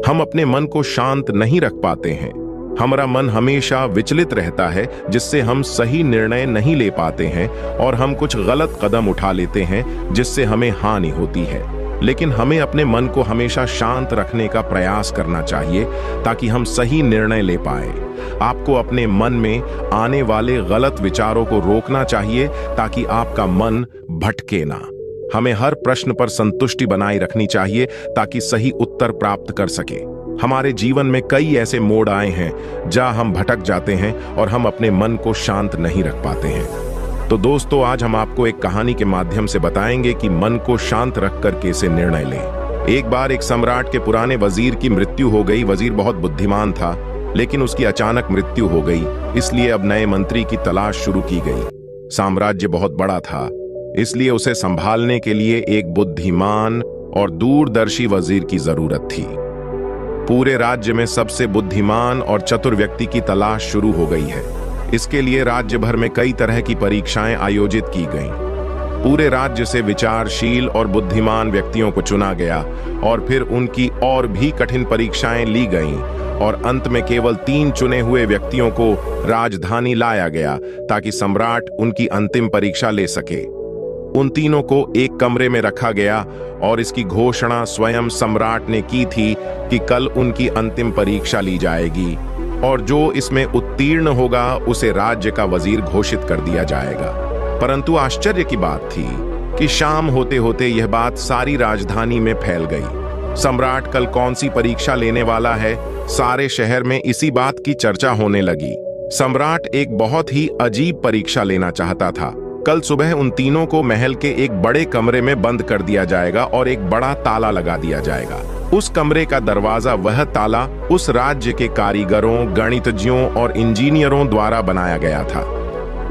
हम अपने मन को शांत नहीं रख पाते हैं। हमारा मन हमेशा विचलित रहता है, जिससे हम सही निर्णय नहीं ले पाते हैं और हम कुछ गलत कदम उठा लेते हैं जिससे हमें हानि होती है। लेकिन हमें अपने मन को हमेशा शांत रखने का प्रयास करना चाहिए ताकि हम सही निर्णय ले पाए। आपको अपने मन में आने वाले गलत विचारों को रोकना चाहिए ताकि आपका मन भटके ना। हमें हर प्रश्न पर संतुष्टि बनाए रखनी चाहिए ताकि सही उत्तर प्राप्त कर सके। हमारे जीवन में कई ऐसे मोड़ आए हैं जहां हम भटक जाते हैं और हम अपने मन को शांत नहीं रख पाते हैं। तो दोस्तों, आज हम आपको एक कहानी के माध्यम से बताएंगे कि मन को शांत रखकर कैसे निर्णय लें। एक बार एक सम्राट के पुराने वजीर की मृत्यु हो गई। वजीर बहुत बुद्धिमान था, लेकिन उसकी अचानक मृत्यु हो गई, इसलिए अब नए मंत्री की तलाश शुरू की गई। साम्राज्य बहुत बड़ा था, इसलिए उसे संभालने के लिए एक बुद्धिमान और दूरदर्शी वजीर की जरूरत थी। पूरे राज्य में सबसे बुद्धिमान और चतुर व्यक्ति की तलाश शुरू हो गई है। इसके लिए राज्य भर में कई तरह की परीक्षाएं आयोजित की गईं। पूरे राज्य से विचारशील और बुद्धिमान व्यक्तियों को चुना गया और फिर उनकी और भी कठिन परीक्षाएं ली गईं और अंत में केवल 3 चुने हुए व्यक्तियों को राजधानी लाया गया ताकि सम्राट उनकी अंतिम परीक्षा ले सके। उन तीनों को एक कमरे में रखा गया और इसकी घोषणा स्वयं सम्राट ने की थी कि कल उनकी अंतिम परीक्षा ली जाएगी और जो इसमें उत्तीर्ण होगा उसे राज्य का वजीर घोषित कर दिया जाएगा। परंतु आश्चर्य की बात थी कि शाम होते होते यह बात सारी राजधानी में फैल गई। सम्राट कल कौन सी परीक्षा लेने वाला है, सारे शहर में इसी बात की चर्चा होने लगी। सम्राट एक बहुत ही अजीब परीक्षा लेना चाहता था। कल सुबह उन तीनों को महल के एक बड़े कमरे में बंद कर दिया जाएगा और एक बड़ा ताला लगा दिया जाएगा। उस कमरे का दरवाजा, वह ताला उस राज्य के कारीगरों, गणितज्ञों और इंजीनियरों द्वारा बनाया गया था।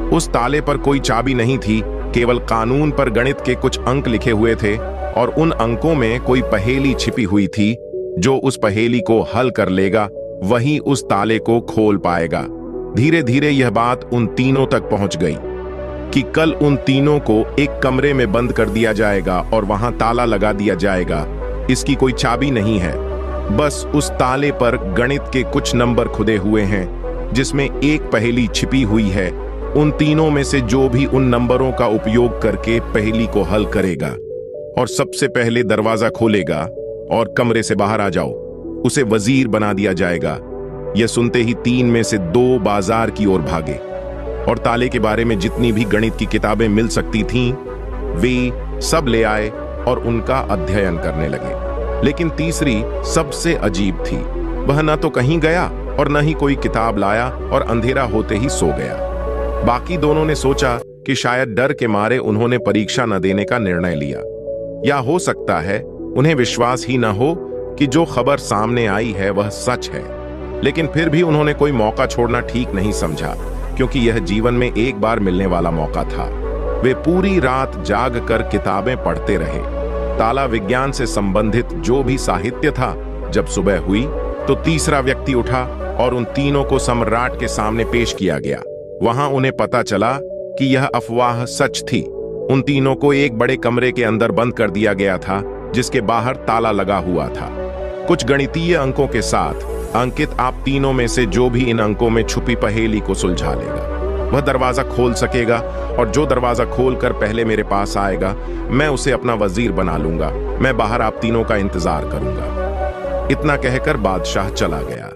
उस ताले पर कोई चाबी नहीं थी, केवल कानून पर गणित के कुछ अंक लिखे हुए थे और उन अंकों में कोई पहेली छिपी हुई थी। जो उस पहेली को हल कर लेगा वही उस ताले को खोल पाएगा। धीरे धीरे यह बात उन तीनों तक पहुंच गई कि कल उन तीनों को एक कमरे में बंद कर दिया जाएगा और वहां ताला लगा दिया जाएगा। इसकी कोई चाबी नहीं है, बस उस ताले पर गणित के कुछ नंबर खुदे हुए हैं जिसमें एक पहेली छिपी हुई है। उन तीनों में से जो भी उन नंबरों का उपयोग करके पहेली को हल करेगा और सबसे पहले दरवाजा खोलेगा और कमरे से बाहर आ जाओ, उसे वजीर बना दिया जाएगा। यह सुनते ही 3 में से 2 बाजार की ओर भागे और ताले के बारे में जितनी भी गणित की किताबें मिल सकती थीं, वे सब ले आए और उनका अध्ययन करने लगे। लेकिन तीसरी सबसे अजीब थी। वह न तो कहीं गया और न ही कोई किताब लाया और अंधेरा होते ही सो गया। बाकी दोनों ने सोचा कि शायद डर के मारे उन्होंने परीक्षा न देने का निर्णय लिया, या हो सकता है उन्हें विश्वास ही न हो कि जो खबर सामने आई है वह सच है। लेकिन फिर भी उन्होंने कोई मौका छोड़ना ठीक नहीं समझा, क्योंकि यह जीवन में एक बार मिलने वाला मौका था। वे पूरी रात जाग कर किताबें पढ़ते रहे, ताला विज्ञान से संबंधित जो भी साहित्य था। जब सुबह हुई तो तीसरा व्यक्ति उठा और उन तीनों को सम्राट के सामने पेश किया गया। वहां उन्हें पता चला कि यह अफवाह सच थी। उन तीनों को एक बड़े कमरे के अंदर बंद कर दिया गया था जिसके बाहर ताला लगा हुआ था, कुछ गणितीय अंकों के साथ अंकित। आप तीनों में से जो भी इन अंकों में छुपी पहेली को सुलझा लेगा वह दरवाजा खोल सकेगा, और जो दरवाजा खोलकर पहले मेरे पास आएगा मैं उसे अपना वजीर बना लूंगा। मैं बाहर आप तीनों का इंतजार करूंगा। इतना कहकर बादशाह चला गया।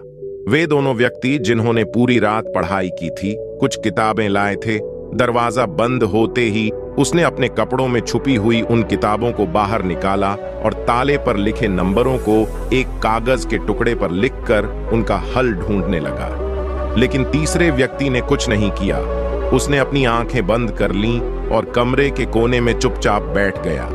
वे दोनों व्यक्ति जिन्होंने पूरी रात पढ़ाई की थी, कुछ किताबें लाए थे। दरवाजा बंद होते ही उसने अपने कपड़ों में छुपी हुई उन किताबों को बाहर निकाला और ताले पर लिखे नंबरों को एक कागज के टुकड़े पर लिखकर उनका हल ढूंढने लगा। लेकिन तीसरे व्यक्ति ने कुछ नहीं किया। उसने अपनी आंखें बंद कर लीं और कमरे के कोने में चुपचाप बैठ गया।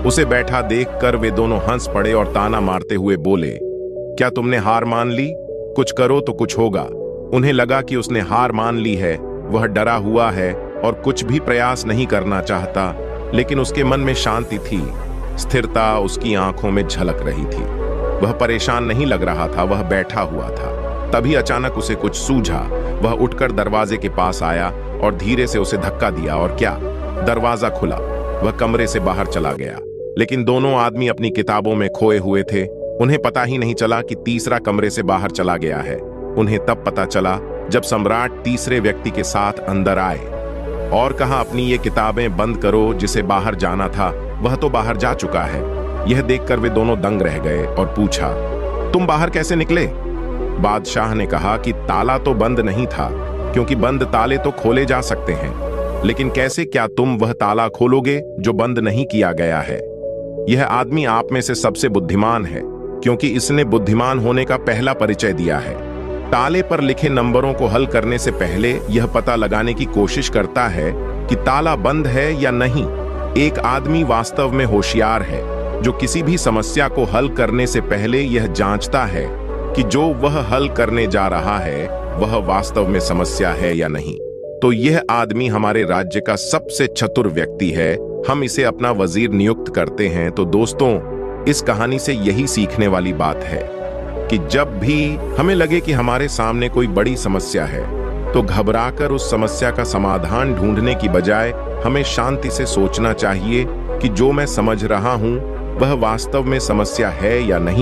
उसे बैठा देखकर वे दोनों हंस पड़े और ताना मारते हुए बोले, क्या तुमने हार मान ली? कुछ करो तो कुछ होगा। उन्हें लगा कि उसने हार मान ली है, वह डरा हुआ है और कुछ भी प्रयास नहीं करना चाहता। लेकिन उसके मन में शांति थी, स्थिरता उसकी आंखों में झलक रही थी। वह परेशान नहीं लग रहा था, वह बैठा हुआ था। तभी अचानक उसे कुछ सूझा। वह उठकर दरवाजे के पास आया और धीरे से उसे धक्का दिया और क्या, दरवाजा खुला। वह कमरे से बाहर चला गया। लेकिन दोनों आदमी अपनी किताबों में खोए हुए थे। उन्हें पता ही नहीं चला कि तीसरा कमरे से बाहर चला गया है। उन्हें तब पता चला जब सम्राट तीसरे व्यक्ति के साथ अंदर आए और कहा, अपनी ये किताबें बंद करो, जिसे बाहर जाना था वह तो बाहर जा चुका है। यह देखकर वे दोनों दंग रह गए और पूछा, तुम बाहर कैसे निकले? बादशाह ने कहा कि ताला तो बंद नहीं था, क्योंकि बंद ताले तो खोले जा सकते हैं, लेकिन कैसे क्या तुम वह ताला खोलोगे जो बंद नहीं किया गया है? यह आदमी आप में से सबसे बुद्धिमान है, क्योंकि इसने बुद्धिमान होने का पहला परिचय दिया है। ताले पर लिखे नंबरों को हल करने से पहले यह पता लगाने की कोशिश करता है कि ताला बंद है या नहीं। एक आदमी वास्तव में होशियार है जो किसी भी समस्या को हल करने से पहले यह जांचता है कि जो वह हल करने जा रहा है वह वास्तव में समस्या है या नहीं। तो यह आदमी हमारे राज्य का सबसे चतुर व्यक्ति है। हम इसे अपना वजीर नियुक्त करते हैं। तो दोस्तों, इस कहानी से यही सीखने वाली बात है कि जब भी हमें लगे कि हमारे सामने कोई बड़ी समस्या है, तो घबराकर उस समस्या का समाधान ढूंढने की बजाय हमें शांति से सोचना चाहिए कि जो मैं समझ रहा हूं वह वास्तव में समस्या है या नहीं।